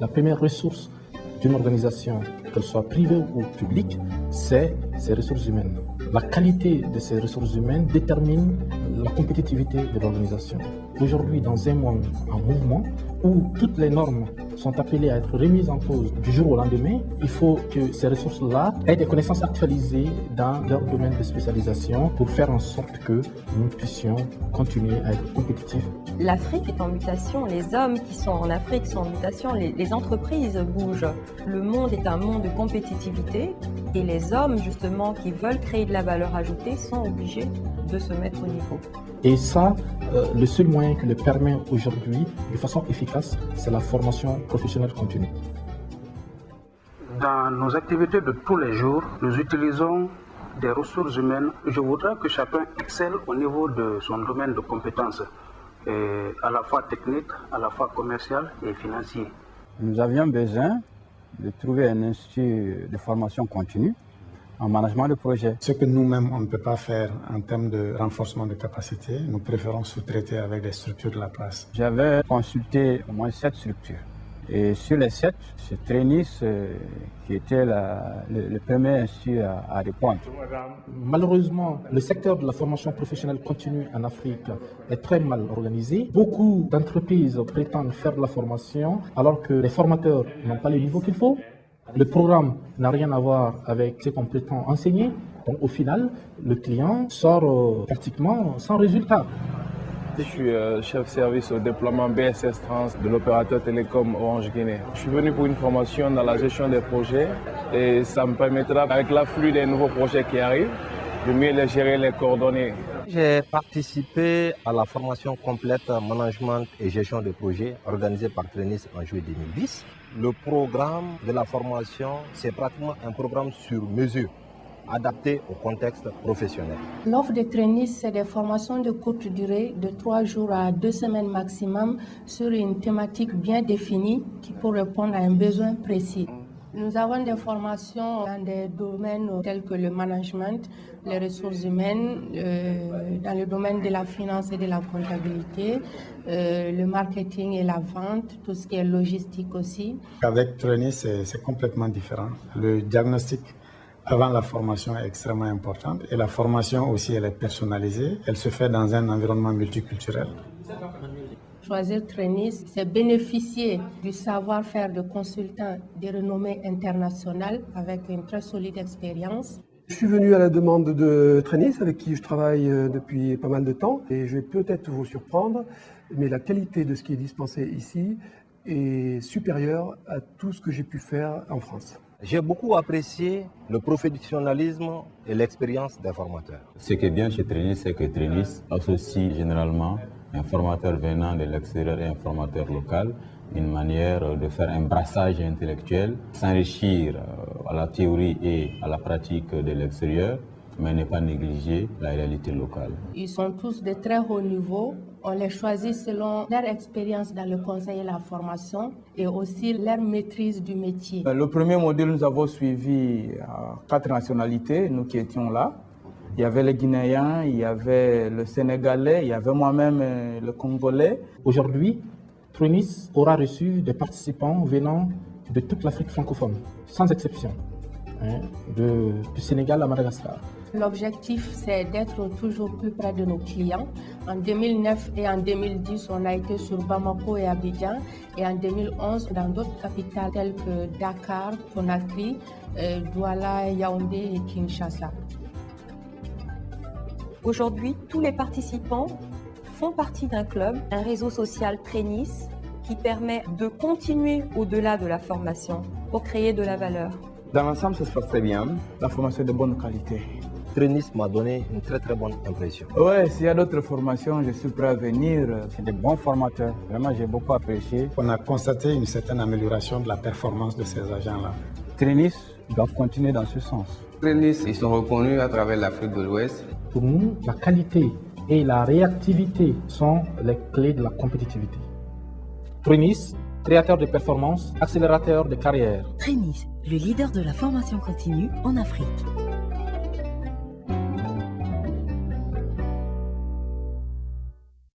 La première ressource d'une organisation, qu'elle soit privée ou publique, c'est ses ressources humaines. La qualité de ces ressources humaines détermine la compétitivité de l'organisation. Aujourd'hui, dans un monde en mouvement, où toutes les normes sont appelées à être remises en cause du jour au lendemain, il faut que ces ressources-là aient des connaissances actualisées dans leur domaine de spécialisation pour faire en sorte que nous puissions continuer à être compétitifs. L'Afrique est en mutation, les hommes qui sont en Afrique sont en mutation, les entreprises bougent. Le monde est un monde de compétitivité et les hommes, justement, qui veulent créer de la valeur ajoutée sont obligés de se mettre au niveau. Et ça, le seul moyen qui le permet aujourd'hui, de façon efficace, c'est la formation professionnelle continue. Dans nos activités de tous les jours, nous utilisons des ressources humaines. Je voudrais que chacun excelle au niveau de son domaine de compétences, à la fois technique, à la fois commercial et financier. Nous avions besoin de trouver un institut de formation continue en management de projet. Ce que nous-mêmes, on ne peut pas faire en termes de renforcement de capacité, nous préférons sous-traiter avec des structures de la place. J'avais consulté au moins 7 structures. Et sur les 7, c'est Trenis qui était le premier institut à répondre. Malheureusement, le secteur de la formation professionnelle continue en Afrique est très mal organisé. Beaucoup d'entreprises prétendent faire de la formation alors que les formateurs n'ont pas le niveau qu'il faut. Le programme n'a rien à voir avec ce qu'on prétend enseigner. Donc au final, le client sort pratiquement sans résultat. Je suis chef service au déploiement BSS Trans de l'opérateur télécom Orange Guinée. Je suis venu pour une formation dans la gestion des projets et ça me permettra, avec l'afflux des nouveaux projets qui arrivent, de mieux les gérer, les coordonner. J'ai participé à la formation complète management et gestion de projets organisée par Trenis en juillet 2010. Le programme de la formation, c'est pratiquement un programme sur mesure, adapté au contexte professionnel. L'offre de Trenis, c'est des formations de courte durée, de 3 jours à 2 semaines maximum, sur une thématique bien définie qui peut répondre à un besoin précis. Nous avons des formations dans des domaines tels que le management, les ressources humaines, dans le domaine de la finance et de la comptabilité, le marketing et la vente, tout ce qui est logistique aussi. Avec Trenis, c'est complètement différent. Le diagnostic avant la formation est extrêmement importante et la formation aussi, elle est personnalisée. Elle se fait dans un environnement multiculturel. Choisir Trenis, c'est bénéficier du savoir-faire de consultants de renommée internationale avec une très solide expérience. Je suis venu à la demande de Trenis, avec qui je travaille depuis pas mal de temps, et je vais peut-être vous surprendre, mais la qualité de ce qui est dispensé ici est supérieure à tout ce que j'ai pu faire en France. J'ai beaucoup apprécié le professionnalisme et l'expérience des formateurs. Ce qui est bien chez Trenis, c'est que Trenis associe généralement un formateur venant de l'extérieur et un formateur local, une manière de faire un brassage intellectuel, s'enrichir à la théorie et à la pratique de l'extérieur, mais ne pas négliger la réalité locale. Ils sont tous de très haut niveau. On les choisit selon leur expérience dans le conseil et la formation et aussi leur maîtrise du métier. Le premier module, nous avons suivi 4 nationalités, nous qui étions là. Il y avait les Guinéens, il y avait le Sénégalais, il y avait moi-même le Congolais. Aujourd'hui, Trenis aura reçu des participants venant de toute l'Afrique francophone, sans exception, du Sénégal à Madagascar. L'objectif, c'est d'être toujours plus près de nos clients. En 2009 et en 2010, on a été sur Bamako et Abidjan. Et en 2011, dans d'autres capitales telles que Dakar, Conakry, Douala, Yaoundé et Kinshasa. Aujourd'hui, tous les participants font partie d'un club, un réseau social Trenis qui permet de continuer au-delà de la formation pour créer de la valeur. Dans l'ensemble, ça se passe très bien. La formation est de bonne qualité. Trenis m'a donné une très bonne impression. Oui, s'il y a d'autres formations, je suis prêt à venir. C'est des bons formateurs. Vraiment, j'ai beaucoup apprécié. On a constaté une certaine amélioration de la performance de ces agents-là. Trenis doit continuer dans ce sens. Trenis, ils sont reconnus à travers l'Afrique de l'Ouest. Pour nous, la qualité et la réactivité sont les clés de la compétitivité. Trenis, créateur de performance, accélérateur de carrière. Trenis, le leader de la formation continue en Afrique.